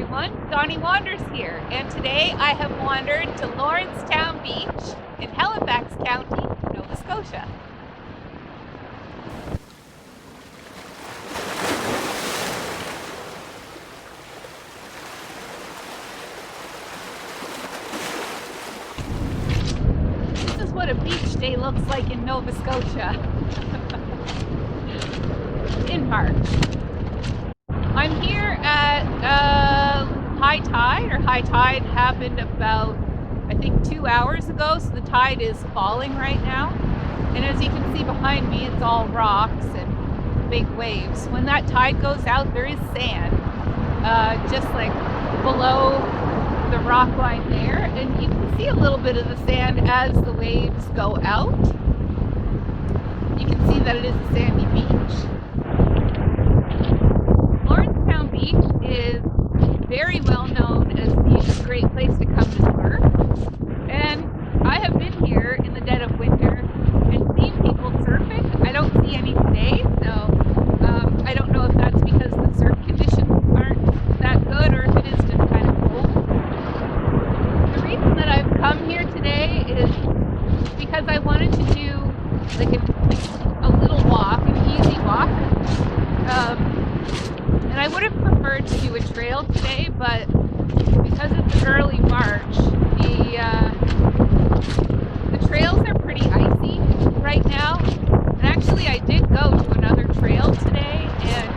everyone, Donnie Wanders here, and today I have wandered to Lawrencetown Beach in Halifax County, Nova Scotia. This is what a beach day looks like in Nova Scotia in March. I'm here at high tide, or high tide happened about, I think, 2 hours ago, so the tide is falling right now. And as you can see behind me, it's all rocks and big waves. When that tide goes out, there is sand, just like below the rock line there, and you can see a little bit of the sand as the waves go out. You can see that it is a sandy beach. Lawrencetown Beach is very well known as being a great place to come to surf, and I have been here in the dead of winter and seen people surfing. I don't see any today, so I don't know if that's because the surf conditions aren't that good or if it is just kind of cold. The reason that I've come here today is because I wanted to do like a little walk, an easy walk. And I would have preferred to do a trail today, but because it's early March, the trails are pretty icy right now. And actually, I did go to another trail today and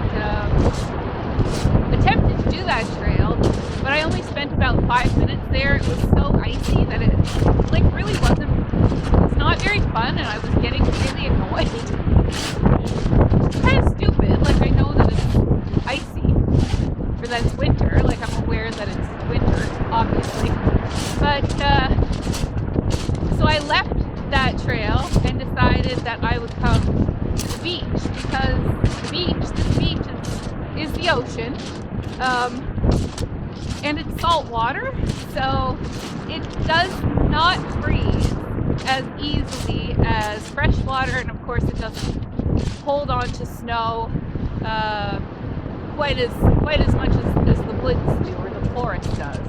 attempted to do that trail, but I only spent about 5 minutes there. It was so icy that it really it's not very fun, and I was getting really annoyed. It's kind of stupid. I know that it's icy, or that it's winter. I'm aware that it's winter, obviously. But, so I left that trail and decided that I would come to the beach, because this beach is the ocean, and it's salt water, so it does not freeze as easily as fresh water, and of course it doesn't hold on to snow quite as much as the woods do, or the forest does.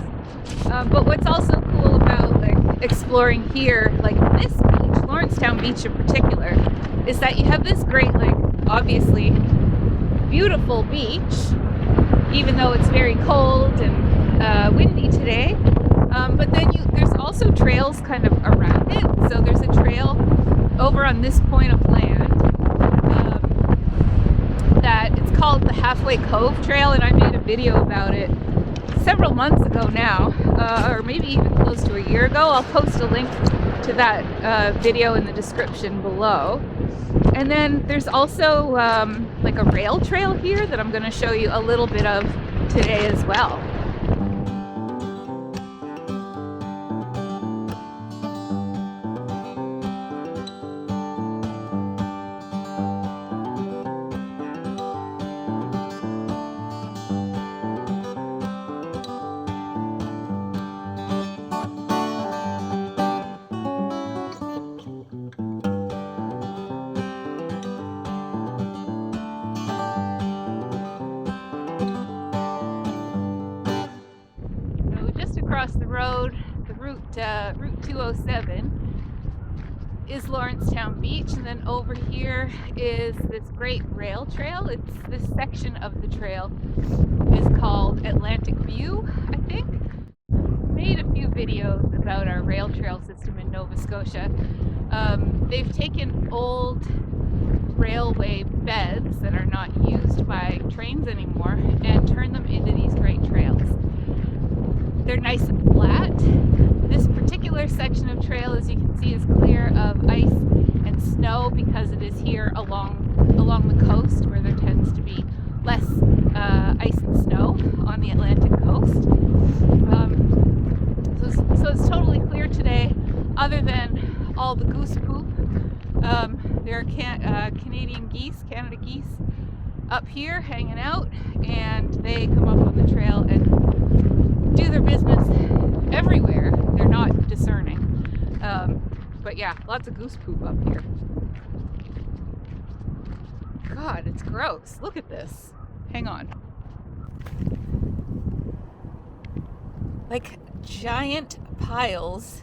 But what's also cool about exploring here, this beach, Lawrencetown Beach in particular, is that you have this great, obviously beautiful beach, even though it's very cold and windy today. But then there's also trails kind of around it. So there's a trail over on this point of land that it's called the Halfway Cove Trail, and I made a video about it several months ago now, or maybe even close to a year ago. I'll post a link to that video in the description below. And then there's also a rail trail here that I'm going to show you a little bit of today as well. Across the road, the route 207 is Lawrencetown Beach, and then over here is this great rail trail. It's this section of the trail is called Atlantic View, I think. Made a few videos about our rail trail system in Nova Scotia. They've taken old railway beds that are not used by trains anymore and turned them into these great trails. They're nice and flat. This particular section of trail, as you can see, is clear of ice and snow because it is here along the coast, where there tends to be less ice and snow on the Atlantic coast. So it's totally clear today, other than all the goose poop. There are Canadian geese, Canada geese, up here hanging out, and they come up on the trail and do their business everywhere. They're not discerning. But yeah, lots of goose poop up here. God, it's gross. Look at this. Hang on. like giant piles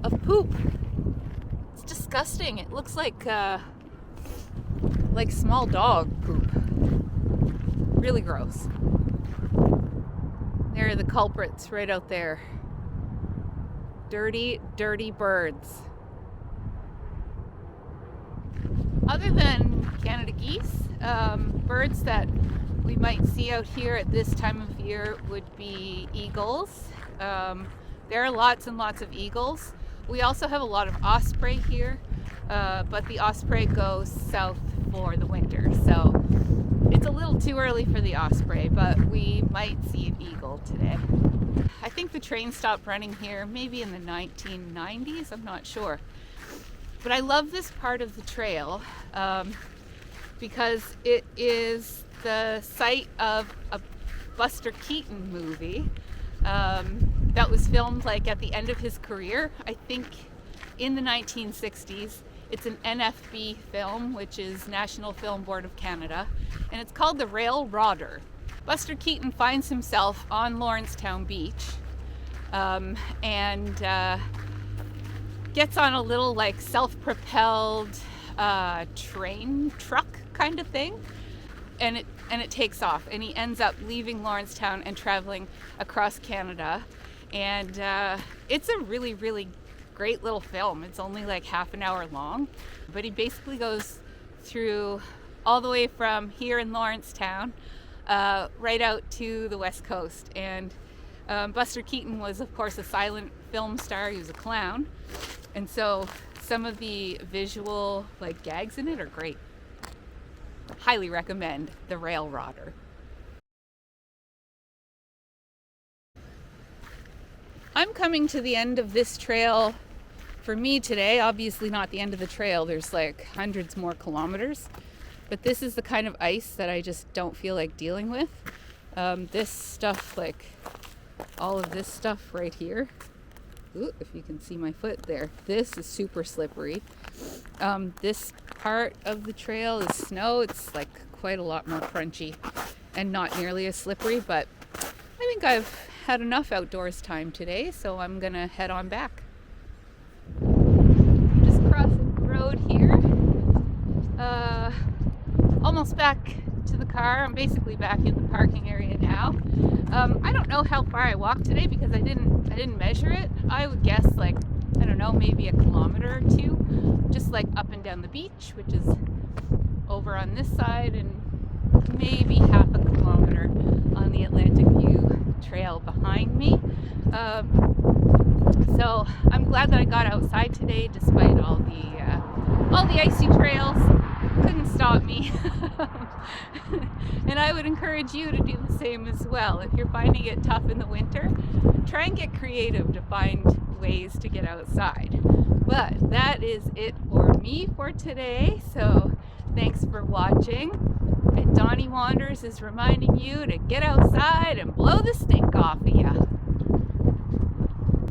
of poop. It's disgusting. It looks like small dog poop. Really gross. There are the culprits right out there. Dirty, dirty birds. Other than Canada geese, birds that we might see out here at this time of year would be eagles. There are lots and lots of eagles. We also have a lot of osprey here, but the osprey goes south for the winter, so it's a little too early for the osprey, but we might see an eagle today. I think the train stopped running here maybe in the 1990s, I'm not sure. But I love this part of the trail because it is the site of a Buster Keaton movie that was filmed like at the end of his career, I think in the 1960s. It's an NFB film, which is National Film Board of Canada, and it's called The Railrodder. Buster Keaton finds himself on Lawrencetown Beach and gets on a little like self-propelled train truck kind of thing, and it takes off, and he ends up leaving Lawrencetown and traveling across Canada, and it's a really, really great little film. It's only like half an hour long, but he basically goes through all the way from here in Lawrencetown right out to the West Coast. And Buster Keaton was, of course, a silent film star. He was a clown, and so some of the visual like gags in it are great. Highly recommend The Railrodder. I'm coming to the end of this trail for me today. Obviously not the end of the trail. There's like hundreds more kilometers. But this is the kind of ice that I just don't feel like dealing with. This stuff, like all of this stuff right here. Ooh, if you can see my foot there. This is super slippery. This part of the trail is snow. It's like quite a lot more crunchy and not nearly as slippery, but I think I've had enough outdoors time today, so I'm gonna head on back. Just crossing the road here. Almost back to the car. I'm basically back in the parking area now. I don't know how far I walked today because I didn't measure it. I would guess like, I don't know, maybe a kilometer or two, just like up and down the beach, which is over on this side, and maybe half a kilometer on the Atlantic View Trail behind me. So I'm glad that I got outside today despite all the icy trails. Couldn't stop me. And I would encourage you to do the same as well. If you're finding it tough in the winter, try and get creative to find ways to get outside. But that is it for me for today. So thanks for watching. And Donnie Wanders is reminding you to get outside and blow the stink off of ya.